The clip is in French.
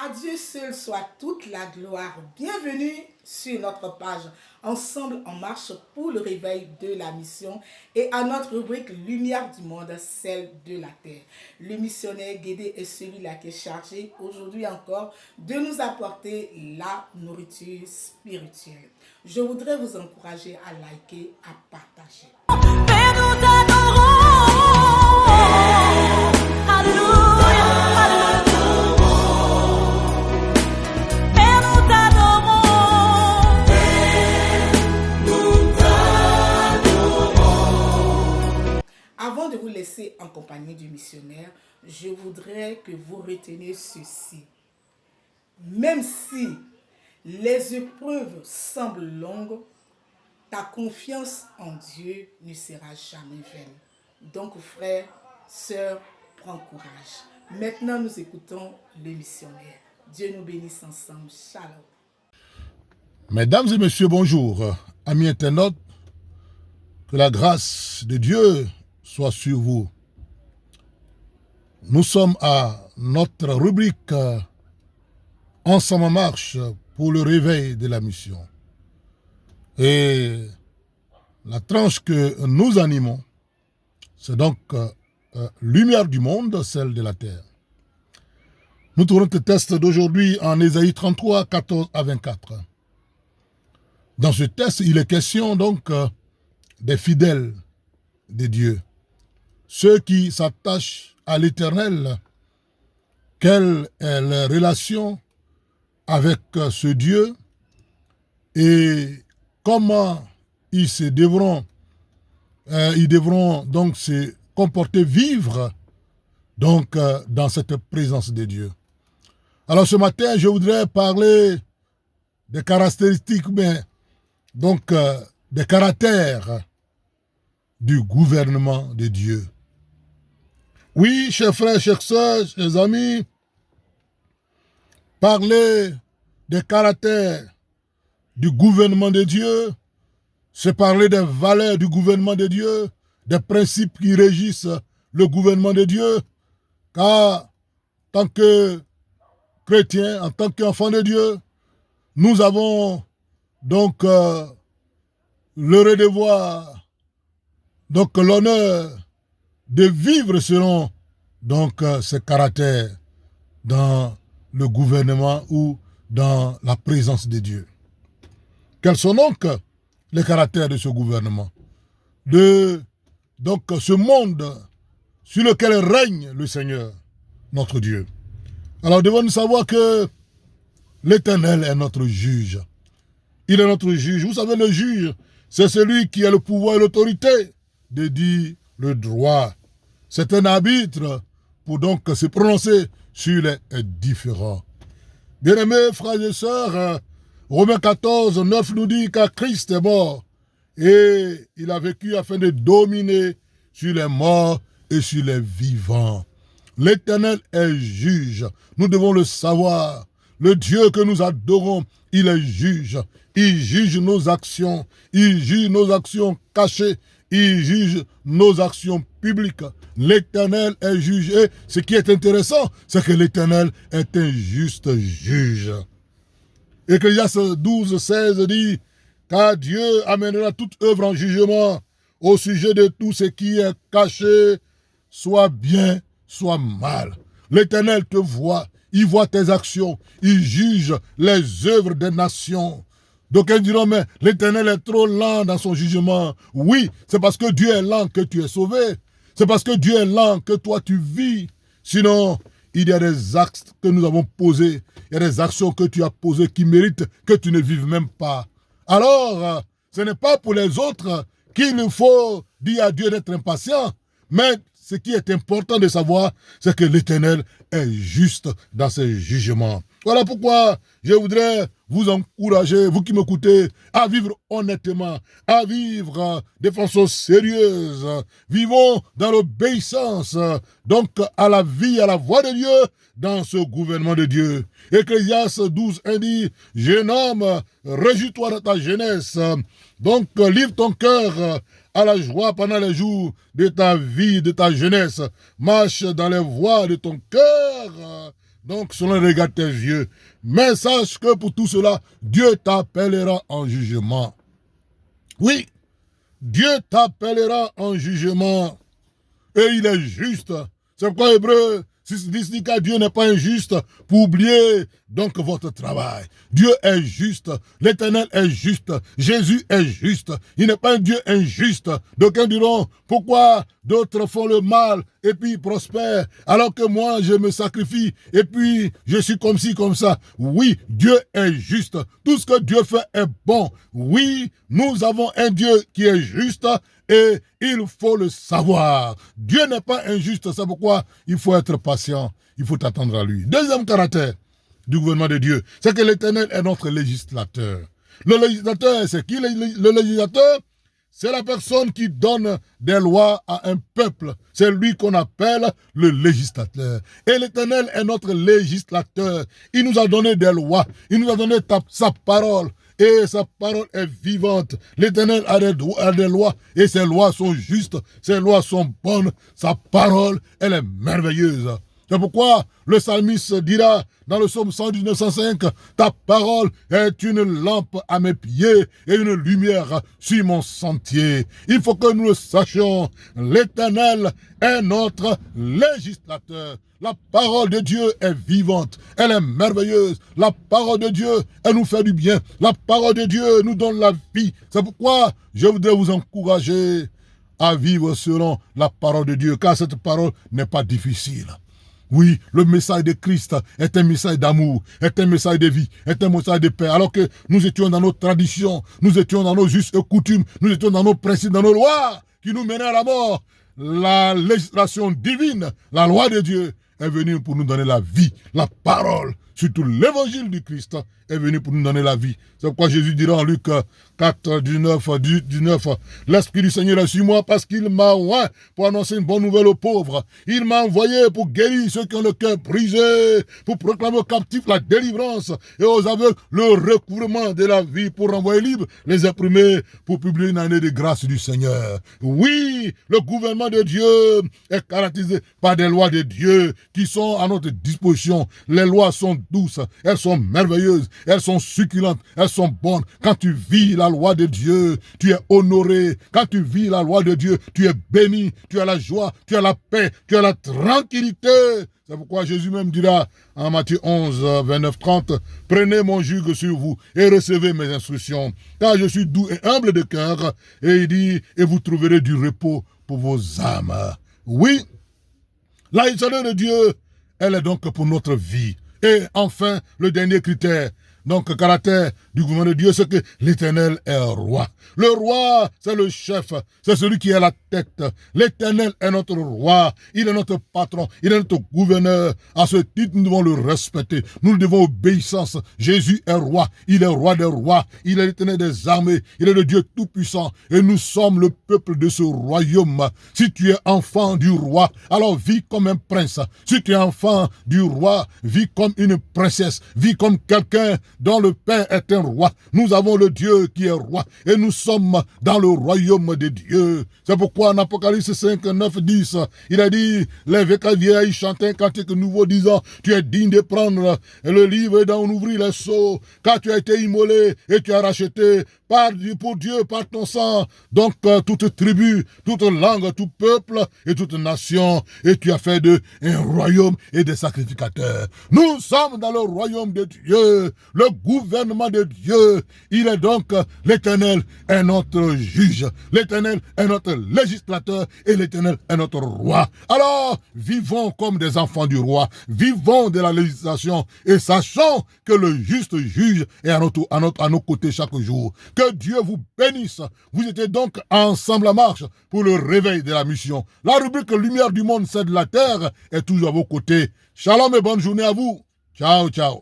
À Dieu seul soit toute la gloire. Bienvenue sur notre page Ensemble en marche pour le réveil de la mission et à notre rubrique Lumière du monde, celle de la terre. Le missionnaire Guédé est celui-là qui est chargé aujourd'hui encore de nous apporter la nourriture spirituelle. Je voudrais vous encourager à liker, à partager. Avant de vous laisser en compagnie du missionnaire, je voudrais que vous reteniez ceci. Même si les épreuves semblent longues, ta confiance en Dieu ne sera jamais vaine. Donc, frères, sœurs, prends courage. Maintenant, nous écoutons le missionnaire. Dieu nous bénisse ensemble. Shalom. Mesdames et messieurs, bonjour. Amis internautes, que la grâce de Dieu soit sur vous. Nous sommes à notre rubrique Ensemble en marche pour le réveil de la mission. Et la tranche que nous animons, c'est donc Lumière du monde, celle de la terre. Nous trouvons le texte d'aujourd'hui en Ésaïe 33, 14 à 24. Dans ce texte, il est question donc des fidèles de Dieu, ceux qui s'attachent à l'Éternel. Quelle est leur relation avec ce Dieu et comment ils devront donc se comporter, vivre donc dans cette présence de Dieu. Alors ce matin, je voudrais parler des caractéristiques, donc des caractères du gouvernement de Dieu. Oui, chers frères, chers sœurs, chers amis, parler des caractères du gouvernement de Dieu, c'est parler des valeurs du gouvernement de Dieu, des principes qui régissent le gouvernement de Dieu, car en tant que chrétiens, en tant qu'enfants de Dieu, nous avons donc le devoir, donc l'honneur de vivre selon donc ces caractères dans le gouvernement ou dans la présence de Dieu. Quels sont donc les caractères de ce gouvernement, de donc ce monde sur lequel règne le Seigneur, notre Dieu? Alors devons-nous savoir que l'Éternel est notre juge. Il est notre juge. Vous savez, le juge, c'est celui qui a le pouvoir et l'autorité de dire le droit. C'est un arbitre pour donc se prononcer sur les différends. Bien-aimés frères et sœurs, Romains 14, 9 nous dit qu'à Christ est mort et il a vécu afin de dominer sur les morts et sur les vivants. L'Éternel est juge. Nous devons le savoir. Le Dieu que nous adorons, il est juge. Il juge nos actions. Il juge nos actions cachées. Il juge nos actions publiques. L'Éternel est juge. Et ce qui est intéressant, c'est que l'Éternel est un juste juge. Ecclésiaste 12, 16 dit, car Dieu amènera toute œuvre en jugement au sujet de tout ce qui est caché, soit bien, soit mal. L'Éternel te voit, il voit tes actions, il juge les œuvres des nations. Donc ils diront, mais l'Éternel est trop lent dans son jugement. Oui, c'est parce que Dieu est lent que tu es sauvé. C'est parce que Dieu est lent que toi tu vis. Sinon, il y a des actes que nous avons posés, il y a des actions que tu as posées qui méritent que tu ne vives même pas. Alors, ce n'est pas pour les autres qu'il faut dire à Dieu d'être impatient, mais ce qui est important de savoir, c'est que l'Éternel est juste dans ses jugements. Voilà pourquoi je voudrais vous encourager, vous qui m'écoutez, à vivre honnêtement, à vivre de façon sérieuse. Vivons dans l'obéissance, donc à la vie, à la voix de Dieu, dans ce gouvernement de Dieu. Ecclésiaste 12, 1 dit, « Jeune homme, réjouis-toi de ta jeunesse. Donc livre ton cœur à la joie pendant les jours de ta vie, de ta jeunesse. Marche dans les voies de ton cœur. donc selon le regard de tes yeux. Mais sache que pour tout cela, Dieu t'appellera en jugement. Oui, Dieu t'appellera en jugement. Et il est juste. C'est pourquoi Hébreu 6 car Dieu n'est pas injuste pour oublier donc votre travail. Dieu est juste, l'Éternel est juste, Jésus est juste. Il n'est pas un Dieu injuste. D'aucuns diront, pourquoi d'autres font le mal et puis ils prospèrent, alors que moi je me sacrifie et puis je suis comme ci, comme ça. Oui, Dieu est juste. Tout ce que Dieu fait est bon. Oui, nous avons un Dieu qui est juste et il faut le savoir. Dieu n'est pas injuste, c'est pourquoi il faut être patient, il faut attendre à lui. Deuxième caractère du gouvernement de Dieu, c'est que l'Éternel est notre législateur. Le législateur, c'est qui le législateur? C'est la personne qui donne des lois à un peuple. C'est lui qu'on appelle le législateur. Et l'Éternel est notre législateur. Il nous a donné des lois. Il nous a donné sa parole. Et sa parole est vivante. L'Éternel a des lois. Et ces lois sont justes. Ces lois sont bonnes. Sa parole, elle est merveilleuse. C'est pourquoi le psalmiste dira dans le psaume 119:105, ta parole est une lampe à mes pieds et une lumière sur mon sentier. Il faut que nous le sachions. L'Éternel est notre législateur. La parole de Dieu est vivante. Elle est merveilleuse. La parole de Dieu, elle nous fait du bien. La parole de Dieu nous donne la vie. C'est pourquoi je voudrais vous encourager à vivre selon la parole de Dieu, car cette parole n'est pas difficile. Oui, le message de Christ est un message d'amour, est un message de vie, est un message de paix. Alors que nous étions dans nos traditions, nous étions dans nos us et coutumes, nous étions dans nos principes, dans nos lois qui nous menaient à la mort. La législation divine, la loi de Dieu est venue pour nous donner la vie. La parole, surtout l'évangile du Christ, est venu pour nous donner la vie. C'est pourquoi Jésus dira en Luc 4, 19, l'Esprit du Seigneur est sur moi parce qu'il m'a oint pour annoncer une bonne nouvelle aux pauvres. Il m'a envoyé pour guérir ceux qui ont le cœur brisé, pour proclamer aux captifs la délivrance et aux aveugles le recouvrement de la vie, pour renvoyer libre les opprimés, pour publier une année de grâce du Seigneur. Oui, le gouvernement de Dieu est caractérisé par des lois de Dieu qui sont à notre disposition. Les lois sont douces, elles sont merveilleuses, elles sont succulentes, elles sont bonnes. Quand tu vis la loi de Dieu, tu es honoré. Quand tu vis la loi de Dieu, tu es béni, tu as la joie, tu as la paix, tu as la tranquillité. C'est pourquoi Jésus même dira en Matthieu 11, 29, 30, « Prenez mon juge sur vous et recevez mes instructions, car je suis doux et humble de cœur. » Et il dit, « Et vous trouverez du repos pour vos âmes. » Oui, la législation de Dieu, elle est donc pour notre vie. Et enfin, le dernier critère, donc caractère du gouvernement de Dieu, c'est que l'Éternel est roi. Le roi, c'est le chef, c'est celui qui est la tête. L'Éternel est notre roi, il est notre patron, il est notre gouverneur. À ce titre, nous devons le respecter, nous lui devons obéissance. Jésus est roi, il est roi des rois, il est l'Éternel des armées, il est le Dieu tout-puissant et nous sommes le peuple de ce royaume. Si tu es enfant du roi, alors vis comme un prince. Si tu es enfant du roi, vis comme une princesse, vis comme quelqu'un dont le Père est un roi. Nous avons le Dieu qui est roi et nous sommes dans le royaume de Dieu. C'est pourquoi en Apocalypse 5, 9, 10, il a dit, les vieilles chantaient un cantique nouveau disant, tu es digne de prendre le livre et d'en ouvrir les sceaux, car tu as été immolé et tu as racheté pour Dieu, par ton sang, donc toute tribu, toute langue, tout peuple et toute nation, et tu as fait d'eux un royaume et des sacrificateurs. Nous sommes dans le royaume de Dieu, le gouvernement de Dieu. Il est donc l'Éternel est notre juge, l'Éternel est notre législateur et l'Éternel est notre roi. Alors, vivons comme des enfants du roi, vivons de la législation et sachons que le juste juge est à nos côtés chaque jour. Que Dieu vous bénisse. Vous étiez donc ensemble à marche pour le réveil de la mission. La rubrique Lumière du monde, c'est de la terre, est toujours à vos côtés. Shalom et bonne journée à vous. Ciao, ciao.